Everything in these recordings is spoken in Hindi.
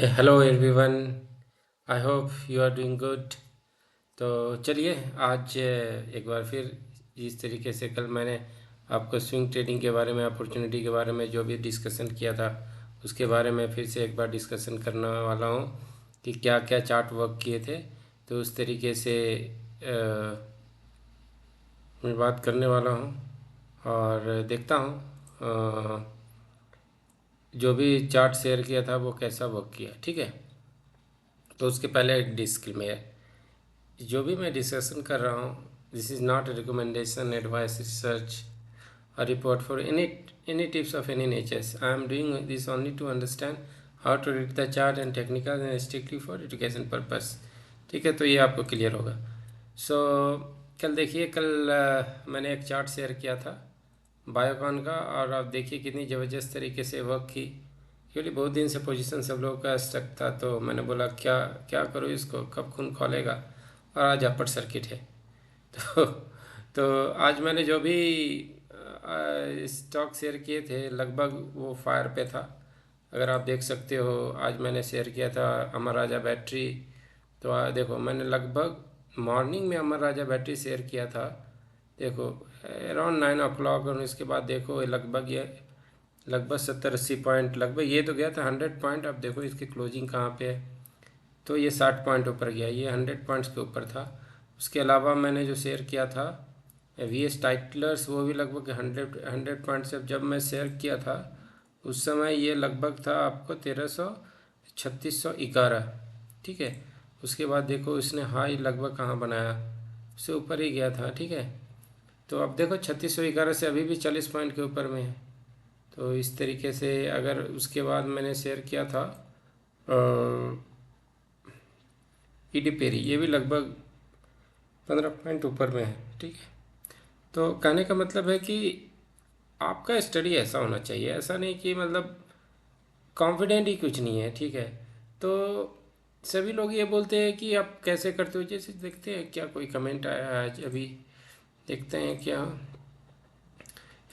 Hello everyone. I hope you are doing good. तो चलिए आज एक बार फिर जिस तरीके से कल मैंने आपको स्विंग ट्रेडिंग के बारे में, अपॉर्चुनिटी के बारे में जो भी डिस्कशन किया था उसके बारे में फिर से एक बार डिस्कशन करने वाला हूँ कि क्या क्या चार्ट वर्क किए थे। तो उस तरीके से मैं बात करने वाला हूँ और देखता हूँ जो भी चार्ट शेयर किया था वो कैसा वर्क किया। ठीक है, तो उसके पहले एक डिस्क्लेमर, जो भी मैं डिस्कशन कर रहा हूँ, this is not a recommendation, advice, research or report for any tips of any natures. I am doing this only to understand how to read the chart and technical and strictly for education purpose. ठीक है, तो ये आपको क्लियर होगा। सो कल देखिए, कल मैंने एक चार्ट शेयर किया था बायोकॉन का, और आप देखिए कितनी ज़बरदस्त तरीके से वर्क की। क्योंकि बहुत दिन से पोजीशन सब लोगों का स्टक था, तो मैंने बोला क्या क्या करूँ इसको, कब खून खोलेगा, और आज अपर सर्किट है। तो आज मैंने जो भी स्टॉक शेयर किए थे लगभग वो फायर पे था। अगर आप देख सकते हो, आज मैंने शेयर किया था अमर राजा बैटरी। तो देखो मैंने लगभग मॉर्निंग में अमर राजा बैटरी शेयर किया था, देखो अराउंड 9 o'clock, और इसके बाद देखो लगभग ये लगभग 70-80 पॉइंट, लगभग ये तो गया था 100 पॉइंट। अब देखो इसकी क्लोजिंग कहाँ पे है, तो ये 60 पॉइंट ऊपर गया, ये 100 पॉइंट्स के ऊपर था। उसके अलावा मैंने जो शेयर किया था वी एस टाइटलर्स, वो भी लगभग 100 पॉइंट से जब मैं शेयर किया था उस समय ये लगभग था आपको 1300 3611। ठीक है, उसके बाद देखो इसने हाई लगभग कहाँ बनाया, उससे ऊपर ही गया था। ठीक है, तो अब देखो 3611 से अभी भी 40 पॉइंट के ऊपर में है। तो इस तरीके से अगर उसके बाद मैंने शेयर किया था ईडी पेरी, ये भी लगभग 15 पॉइंट ऊपर में है। ठीक है, तो कहने का मतलब है कि आपका स्टडी ऐसा होना चाहिए, ऐसा नहीं कि मतलब कॉन्फिडेंट ही कुछ नहीं है। ठीक है, तो सभी लोग ये बोलते हैं कि आप कैसे करते हो। जैसे देखते हैं क्या कोई कमेंट आया है आज, अभी देखते हैं क्या।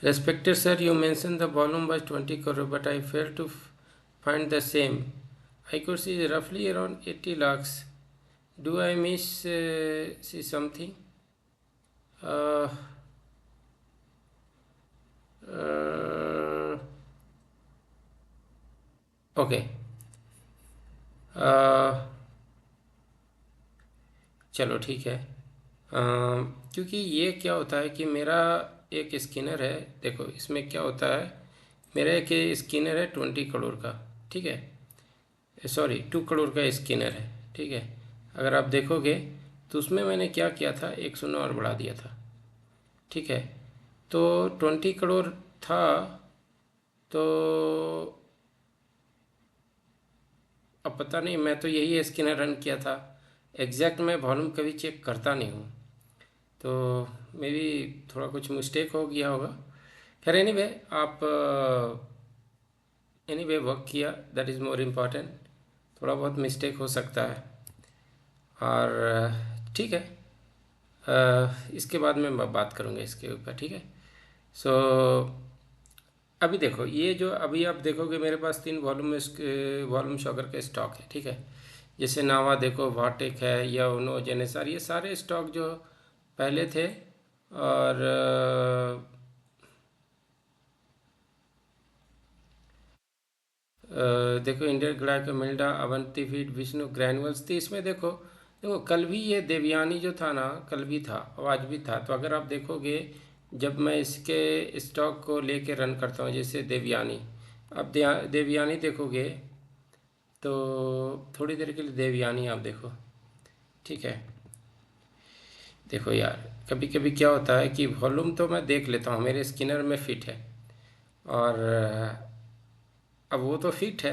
Respected sir, you mention the volume was 20 crore but I fail to find the same. I could see रफली around 80 lakhs। Do I miss see something? Okay, चलो ठीक है। क्योंकि ये क्या होता है कि मेरा एक स्किनर है, देखो इसमें क्या होता है, मेरा एक स्किनर है 20 करोड़ का। ठीक है, सॉरी 2 करोड़ का स्किनर है। ठीक है, अगर आप देखोगे तो उसमें मैंने क्या किया था, एक शून्य और बढ़ा दिया था। ठीक है, तो 20 करोड़ था, तो अब पता नहीं, मैं तो यही स्किनर रन किया था। एग्जैक्ट मैं वॉल्यूम कभी चेक करता नहीं हूँ, तो मे बी थोड़ा कुछ मिस्टेक हो गया होगा। खैर एनीवे, आप एनीवे वर्क किया, दैट इज़ मोर इम्पॉर्टेंट। थोड़ा बहुत मिस्टेक हो सकता है, और ठीक है, इसके बाद में बात करूँगा इसके ऊपर। ठीक है, सो अभी देखो ये जो अभी आप देखोगे मेरे पास 3 वॉल्यूम वॉल्यूम शॉकर के स्टॉक है। ठीक है, जैसे नावा देखो, वाटेक है, या उनो, जेनेसर, ये सारे स्टॉक जो पहले थे। और देखो इंडियन ग्लाइको, मिल्डा, अवंती फीड, विष्णु ग्रैनुअल्स थी इसमें। देखो देखो कल भी ये देवयानी जो था ना, कल भी था और आज भी था। तो अगर आप देखोगे जब मैं इसके स्टॉक को लेके रन करता हूँ, जैसे देवयानी, अब देवयानी देखोगे तो थोड़ी देर के लिए देवयानी आप देखो। ठीक है, देखो यार कभी कभी क्या होता है कि वॉल्यूम तो मैं देख लेता हूँ, मेरे स्किनर में फिट है, और अब वो तो फिट है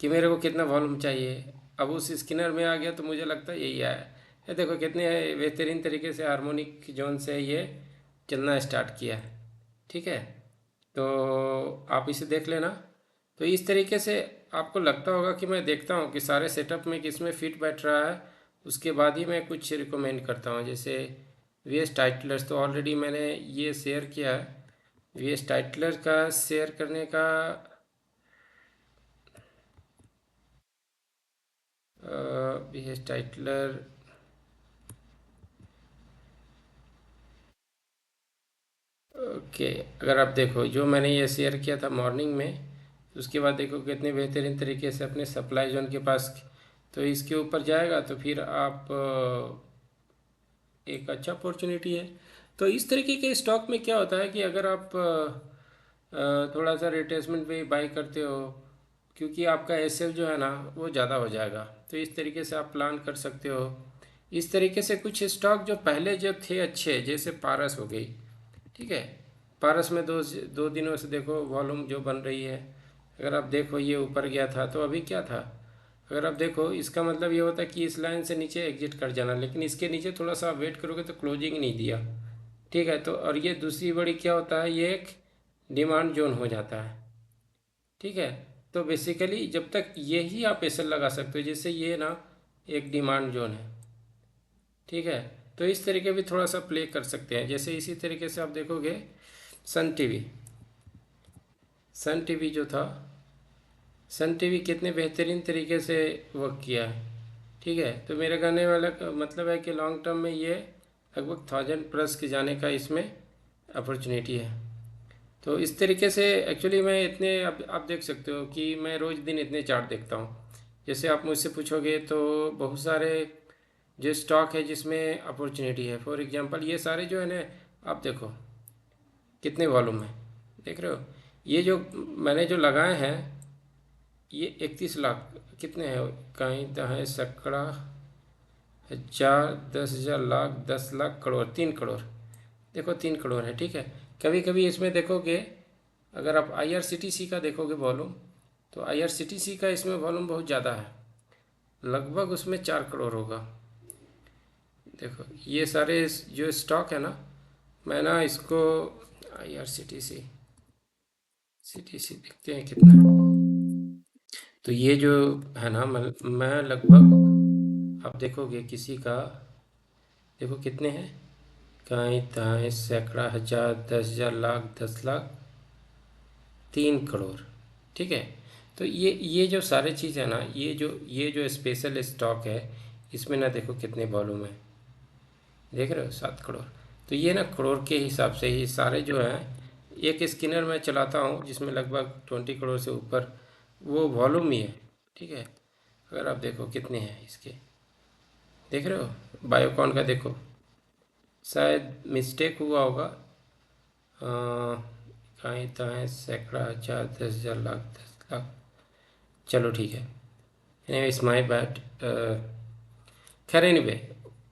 कि मेरे को कितना वॉल्यूम चाहिए। अब उस स्किनर में आ गया तो मुझे लगता है यही है। ये देखो कितने बेहतरीन तरीके से हार्मोनिक जोन से ये चलना स्टार्ट किया है। ठीक है, तो आप इसे देख लेना। तो इस तरीके से आपको लगता होगा कि मैं देखता हूँ कि सारे सेटअप में किस में फिट बैठ रहा है, उसके बाद ही मैं कुछ रिकमेंड करता हूँ। जैसे वी एस टाइटलर्स तो ऑलरेडी मैंने ये शेयर किया है। वी एस टाइटलर का शेयर करने का बी एस टाइटलर। ओके, अगर आप देखो जो मैंने ये शेयर किया था मॉर्निंग में, उसके बाद देखो कितने बेहतरीन तरीके से अपने सप्लाई जोन के पास, तो इसके ऊपर जाएगा तो फिर आप एक अच्छा अपॉर्चुनिटी है। तो इस तरीके के स्टॉक में क्या होता है कि अगर आप थोड़ा सा रिट्रेसमेंट पे बाई करते हो, क्योंकि आपका एसएल जो है ना वो ज़्यादा हो जाएगा, तो इस तरीके से आप प्लान कर सकते हो। इस तरीके से कुछ स्टॉक जो पहले जो थे अच्छे, जैसे पारस हो गई, ठीक है। पारस में दो दो दिनों से देखो वॉल्यूम जो बन रही है, अगर आप देखो ये ऊपर गया था तो अभी क्या था, अगर आप देखो इसका मतलब ये होता है कि इस लाइन से नीचे एग्जिट कर जाना, लेकिन इसके नीचे थोड़ा सा वेट करोगे तो क्लोजिंग नहीं दिया, ठीक है। तो और ये दूसरी बड़ी क्या होता है, ये एक डिमांड जोन हो जाता है, ठीक है। तो बेसिकली जब तक यही आप एसएल लगा सकते हो, जैसे ये ना एक डिमांड जोन है, ठीक है। तो इस तरीके भी थोड़ा सा प्ले कर सकते हैं। जैसे इसी तरीके से आप देखोगे सन टीवी, सन टीवी जो था, सन टीवी कितने बेहतरीन तरीके से वर्क किया है, ठीक है। तो मेरे कहने वाला का मतलब है कि लॉन्ग टर्म में ये लगभग 1000 प्लस के जाने का इसमें अपॉर्चुनिटी है। तो इस तरीके से एक्चुअली मैं इतने, अब आप देख सकते हो कि मैं रोज़ दिन इतने चार्ट देखता हूँ। जैसे आप मुझसे पूछोगे तो बहुत सारे जो स्टॉक है जिसमें अपॉर्चुनिटी है, फॉर एग्जांपल ये सारे जो है ना, आप देखो कितने वॉल्यूम है, देख रहे हो। ये जो मैंने जो लगाए हैं ये 31 लाख कितने हैं, कहीं तो है सैकड़ा, हजार, 10,000, लाख, 10 लाख, करोड़, 3 करोड़, देखो 3 करोड़ है, ठीक है। कभी कभी इसमें देखोगे, अगर आप आईआरसीटीसी का देखोगे वॉल्यूम, तो आईआरसीटीसी का इसमें वॉल्यूम बहुत ज़्यादा है, लगभग उसमें 4 करोड़ होगा। देखो ये सारे जो स्टॉक है ना, मैं ना इसको आईआरसीटीसी सीटीसी देखते हैं कितना है। तो ये जो है ना, मैं लगभग आप देखोगे किसी का, देखो कितने हैं, कहीं तहाँ सैकड़ा, हजार, 10,000, लाख, 10 लाख, 3 करोड़, ठीक है। तो ये जो सारे चीज़ है ना, ये जो स्पेशल स्टॉक है, इसमें ना देखो कितने वॉल्यूम है, देख रहे हो 7 करोड़। तो ये ना करोड़ के हिसाब से ही सारे जो हैं, एक स्किनर मैं चलाता हूँ जिसमें लगभग 20 करोड़ से ऊपर वो वॉल्यूम ही है, ठीक है। अगर आप देखो कितने हैं इसके, देख रहे हो बायोकॉन का, देखो शायद मिस्टेक हुआ होगा, कहीं तहाँ सैकड़ा, हजार, 10,000, लाख, 10 लाख, चलो ठीक है, इट्स माई बैड। खैर एनीवे,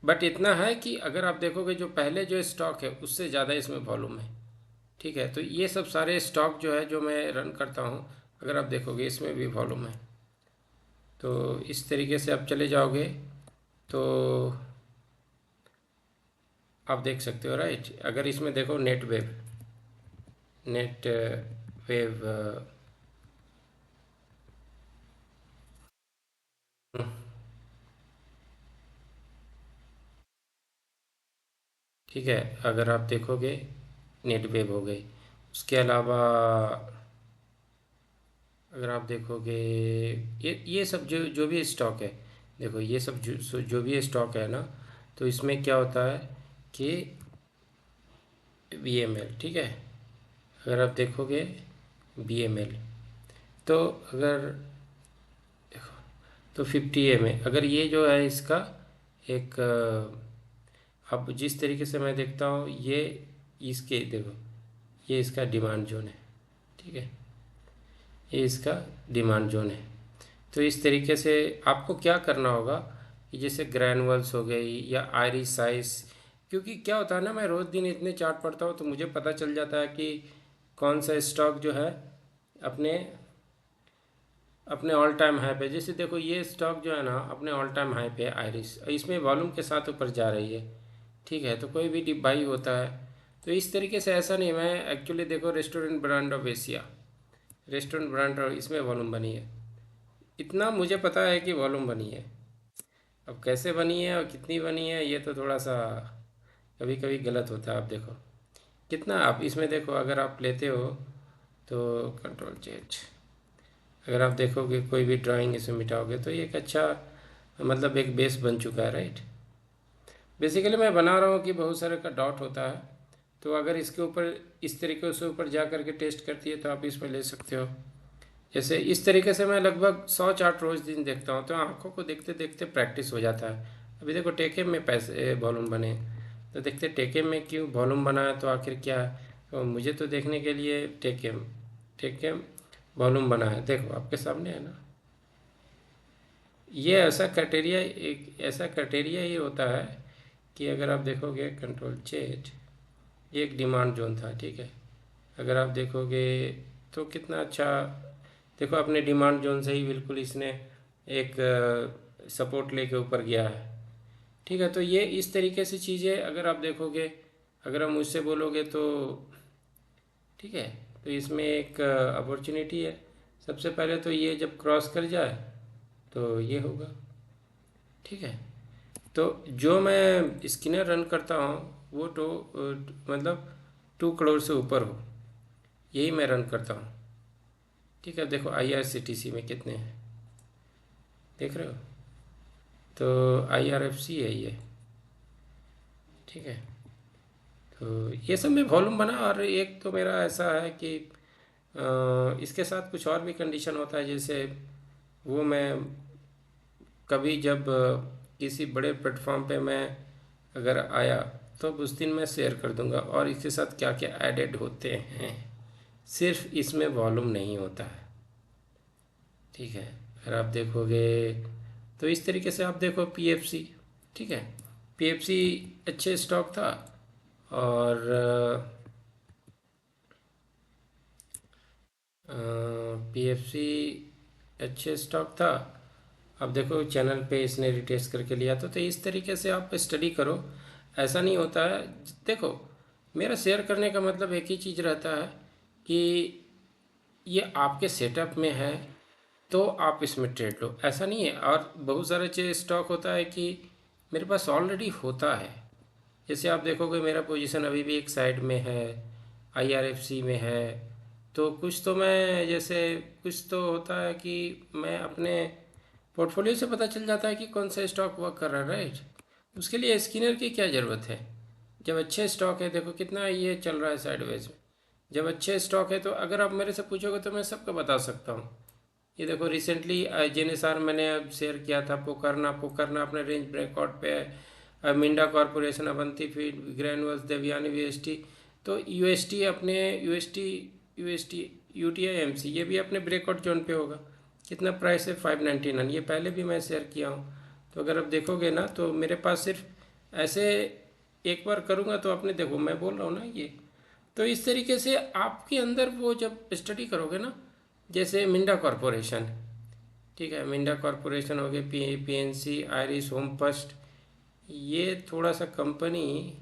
बट इतना है कि अगर आप देखोगे जो पहले जो स्टॉक है उससे ज़्यादा इसमें वॉल्यूम है, ठीक है। तो ये सब सारे स्टॉक जो है जो मैं रन करता हूँ, अगर आप देखोगे इसमें भी वॉल्यूम है। तो इस तरीके से आप चले जाओगे तो आप देख सकते हो, राइट। अगर इसमें देखो नेट वेव, नेट वेव, ठीक है। अगर आप देखोगे नेट वेव हो गई, उसके अलावा अगर आप देखोगे ये सब जो जो भी स्टॉक है, देखो ये सब जो भी स्टॉक है ना, तो इसमें क्या होता है कि बीएमएल, ठीक है। अगर आप देखोगे बीएमएल, तो अगर तो 50 में अगर ये जो है इसका एक अब जिस तरीके से मैं देखता हूँ ये, इसके देखो ये इसका डिमांड जोन है, ठीक है। ये इसका डिमांड जोन है। तो इस तरीके से आपको क्या करना होगा कि जैसे ग्रैनुअल्स हो गई या आयरिस साइज, क्योंकि क्या होता है ना, मैं रोज़ दिन इतने चार्ट पढ़ता हूँ तो मुझे पता चल जाता है कि कौन सा स्टॉक जो है अपने अपने ऑल टाइम हाई पे, जैसे देखो ये स्टॉक जो है ना अपने ऑल टाइम हाई पे है, आयरिस इसमें वॉल्यूम के साथ ऊपर जा रही है, ठीक है। तो कोई भी डिप बाई होता है, तो इस तरीके से ऐसा नहीं, मैं एक्चुअली देखो restaurant brand of Asia, restaurant brand और इसमें वॉल्यूम बनी है, इतना मुझे पता है कि वॉल्यूम बनी है। अब कैसे बनी है और कितनी बनी है ये तो थोड़ा सा कभी कभी गलत होता है। आप देखो कितना, आप इसमें देखो अगर आप लेते हो तो कंट्रोल चेंज, अगर आप देखोगे कोई भी ड्राइंग इसमें मिटाओगे तो ये एक अच्छा मतलब एक बेस बन चुका है, राइट। बेसिकली मैं बना रहा हूँ कि बहुत सारे का डॉट होता है, तो अगर इसके ऊपर इस तरीके से ऊपर जा करके टेस्ट करती है तो आप इसमें ले सकते हो। जैसे इस तरीके से मैं लगभग 100 चार्ट रोज दिन देखता हूँ, तो आंखों को देखते देखते प्रैक्टिस हो जाता है। अभी देखो टेके में पैसे वॉल्यूम बने, तो देखते टेके में क्यों वॉल्यूम बना है, तो आखिर क्या है। तो मुझे तो देखने के लिए टेके वॉल्यूम बना है, देखो आपके सामने है ना। ये ऐसा क्राइटेरिया, एक ऐसा क्राइटेरिया ही होता है कि अगर आप देखोगे कंट्रोल चेट, ये एक डिमांड जोन था, ठीक है। अगर आप देखोगे तो कितना अच्छा, देखो अपने डिमांड जोन से ही बिल्कुल इसने एक सपोर्ट लेके ऊपर गया है, ठीक है। तो ये इस तरीके से चीज़ें अगर आप देखोगे, अगर आप मुझसे बोलोगे तो ठीक है, तो इसमें एक अपॉर्चुनिटी है। सबसे पहले तो ये जब क्रॉस कर जाए तो ये होगा, ठीक है। तो जो मैं स्किनर रन करता हूँ वो तो मतलब 2 करोड़ से ऊपर हो, यही मैं रन करता हूँ, ठीक है। देखो IRCTC में कितने हैं, देख रहे हो, तो IRFC है ये, ठीक है। तो ये सब में वॉल्यूम बना, और एक तो मेरा ऐसा है कि इसके साथ कुछ और भी कंडीशन होता है, जैसे वो मैं कभी जब किसी बड़े प्लेटफॉर्म पे मैं अगर आया तो उस दिन मैं शेयर कर दूंगा, और इसके साथ क्या क्या एडेड होते हैं, सिर्फ इसमें वॉल्यूम नहीं होता है, ठीक है। अगर आप देखोगे तो इस तरीके से आप देखो PFC, ठीक है। PFC अच्छे स्टॉक था, और PFC अच्छे स्टॉक था। अब देखो चैनल पे इसने रिटेस्ट करके लिया, तो इस तरीके से आप स्टडी करो, ऐसा नहीं होता है। देखो मेरा शेयर करने का मतलब एक ही चीज़ रहता है कि ये आपके सेटअप में है तो आप इसमें ट्रेड लो, ऐसा नहीं है। और बहुत सारे चीज़ स्टॉक होता है कि मेरे पास ऑलरेडी होता है, जैसे आप देखोगे मेरा पोजीशन अभी भी एक साइड में है, IRFC में है। तो कुछ तो मैं जैसे, कुछ तो होता है कि मैं अपने पोर्टफोलियो से पता चल जाता है कि कौन सा स्टॉक वर्क कर रहा है, राइट। उसके लिए स्किनर की क्या ज़रूरत है, जब अच्छे स्टॉक है, देखो कितना ये चल रहा है साइडवेज में। जब अच्छे स्टॉक है तो अगर आप मेरे से पूछोगे तो मैं सबको बता सकता हूँ। ये देखो रिसेंटली जेनेसार मैंने अब शेयर किया था, पोकरना पोकरना अपने रेंज ब्रेकआउट पे है। Minda Corporation, Avanti Feed, Granules, Devyani VST, तो UST अपने UST UTI MC ये भी अपने ब्रेकआउट जोन पे होगा। कितना प्राइस है, 599, ये पहले भी मैं शेयर किया हूँ। तो अगर आप देखोगे ना तो मेरे पास सिर्फ ऐसे एक बार करूँगा तो आपने, देखो मैं बोल रहा हूँ ना ये, तो इस तरीके से आपके अंदर वो जब स्टडी करोगे ना, जैसे मिंडा कॉरपोरेशन, ठीक है, मिंडा कॉरपोरेशन हो गए, PNC, आयरिस होम फर्स्ट, ये थोड़ा सा कंपनी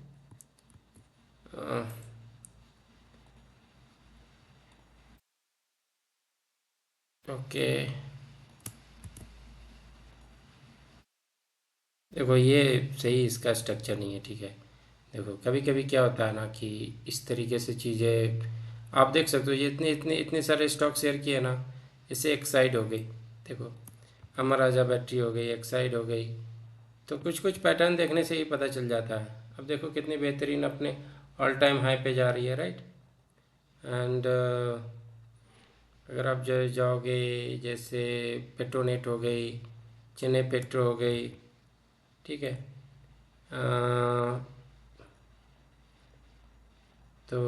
ओके। देखो ये सही इसका स्ट्रक्चर नहीं है, ठीक है। देखो कभी कभी क्या होता है ना कि इस तरीके से चीज़ें आप देख सकते हो, ये इतने इतने इतने सारे स्टॉक शेयर किए ना, इससे एक साइड हो गई, देखो अमर राजा बैटरी हो गई, एक साइड हो गई। तो कुछ कुछ पैटर्न देखने से ही पता चल जाता है। अब देखो कितनी बेहतरीन अपने ऑल टाइम हाई पे जा रही है, राइट। एंड अगर आप जो जाओगे, जैसे पेट्रोनेट हो गई, चेन्नई पेट्रो हो गई, ठीक है। अ, तो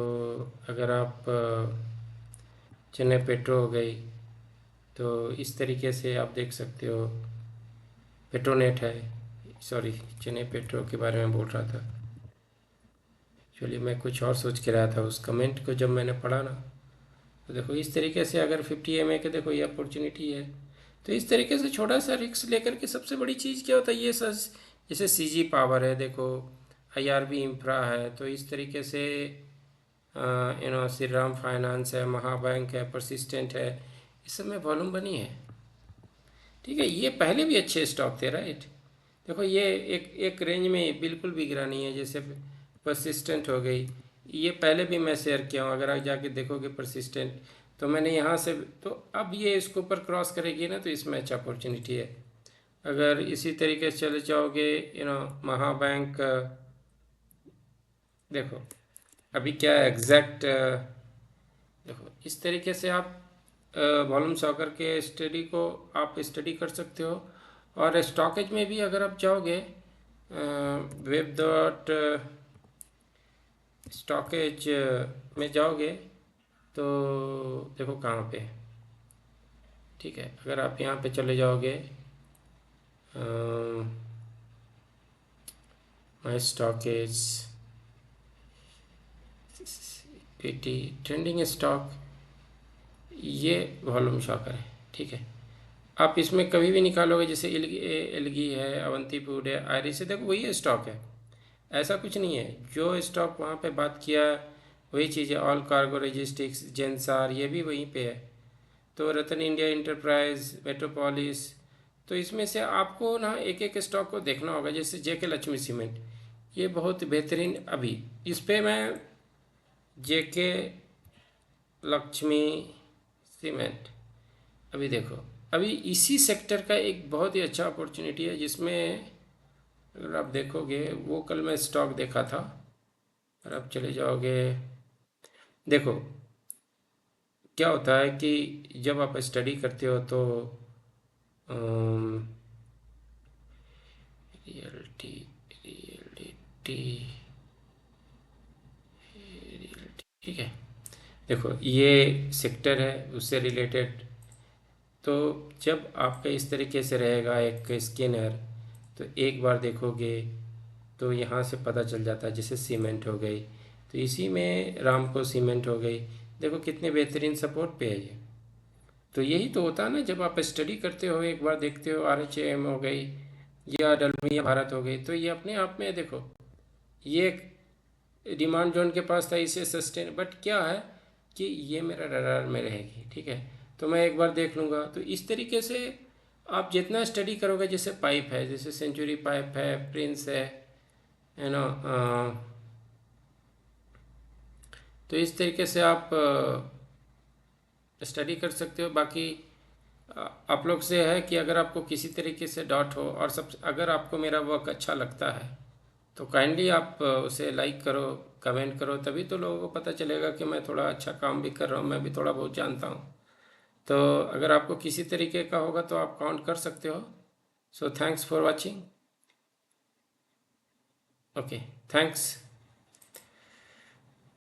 अगर आप चेन्नई पेट्रो हो गई, तो इस तरीके से आप देख सकते हो। पेट्रोनेट है, सॉरी चेन्नई पेट्रो के बारे में बोल रहा था, एक्चुअली मैं कुछ और सोच के रहा था। उस कमेंट को जब मैंने पढ़ा ना, तो देखो इस तरीके से अगर 50 MA के, देखो ये अपॉर्चुनिटी है। तो इस तरीके से छोटा सा रिस्क लेकर के, सबसे बड़ी चीज़ क्या होता है ये सर, जैसे CG पावर है, देखो IRB इंफ्रा है, तो इस तरीके से श्री राम फाइनेंस है, महाबैंक है, परसिस्टेंट है, इस सब में वॉल्यूम बनी है, ठीक है। ये पहले भी अच्छे स्टॉक थे, राइट। देखो ये एक एक रेंज में बिल्कुल भी गिरा नहीं है, जैसे परसिस्टेंट हो गई, ये पहले भी मैं शेयर किया हूँ। अगर आप जाके देखोगे परसिस्टेंट, तो मैंने यहाँ से, तो अब ये इसको ऊपर क्रॉस करेगी ना, तो इसमें अच्छा अपॉर्चुनिटी है। अगर इसी तरीके से चले जाओगे महाबैंक, देखो अभी क्या एग्जैक्ट, देखो इस तरीके से आप वॉल्यूम सॉकर के स्टडी को आप स्टडी कर सकते हो। और स्टॉकेज में भी अगर आप जाओगे वेब डॉट स्टॉकेज में जाओगे तो देखो कहाँ पे, ठीक है, अगर आप यहाँ पे चले जाओगे माई स्टॉकेज पीटी ट्रेंडिंग स्टॉक, ये वॉल्यूम शॉकर है, ठीक है। आप इसमें कभी भी निकालोगे, जैसे एलगी है, अवंती फूड है, आयरिस है, देखो वही स्टॉक है, ऐसा कुछ नहीं है। जो स्टॉक वहाँ पे बात किया वही चीज़ है। ऑल कार्गो लॉजिस्टिक्स, जेंसार, ये भी वहीं पे है। तो रतन इंडिया इंटरप्राइज, मेट्रोपोलिस, तो इसमें से आपको ना एक एक स्टॉक को देखना होगा। जैसे जेके लक्ष्मी सीमेंट, ये बहुत बेहतरीन, अभी इस पे मैं जेके लक्ष्मी सीमेंट, अभी देखो, अभी इसी सेक्टर का एक बहुत ही अच्छा अपॉर्चुनिटी है, जिसमें अगर आप देखोगे, वो कल मैं स्टॉक देखा था, और आप चले जाओगे, देखो क्या होता है कि जब आप स्टडी करते हो तो रियलिटी रियलिटी ठीक है, देखो ये सेक्टर है उससे रिलेटेड। तो जब आपका इस तरीके से रहेगा एक स्कैनर, तो एक बार देखोगे तो यहाँ से पता चल जाता है। जैसे सीमेंट हो गई, तो इसी में रामको सीमेंट हो गई, देखो कितने बेहतरीन सपोर्ट पे है ये। तो यही तो होता है ना, जब आप स्टडी करते हो, एक बार देखते हो, आर एच एम हो गई या डलमिया भारत हो गई, तो ये अपने आप में देखो, ये डिमांड जोन के पास था, इसे सस्टेन, बट क्या है कि ये मेरा रडार में रहेगी, ठीक है, तो मैं एक बार देख लूँगा। तो इस तरीके से आप जितना स्टडी करोगे, जैसे पाइप है, जैसे सेंचुरी पाइप है, प्रिंस है ना, तो इस तरीके से आप स्टडी कर सकते हो। बाकी आप लोग से है कि अगर आपको किसी तरीके से डाउट हो, और सब अगर आपको मेरा वर्क अच्छा लगता है, तो काइंडली आप उसे लाइक करो, कमेंट करो, तभी तो लोगों को पता चलेगा कि मैं थोड़ा अच्छा काम भी कर रहा हूँ, मैं भी थोड़ा बहुत जानता हूँ। तो अगर आपको किसी तरीके का होगा तो आप काउंट कर सकते हो। So thanks for watching. Okay, thanks.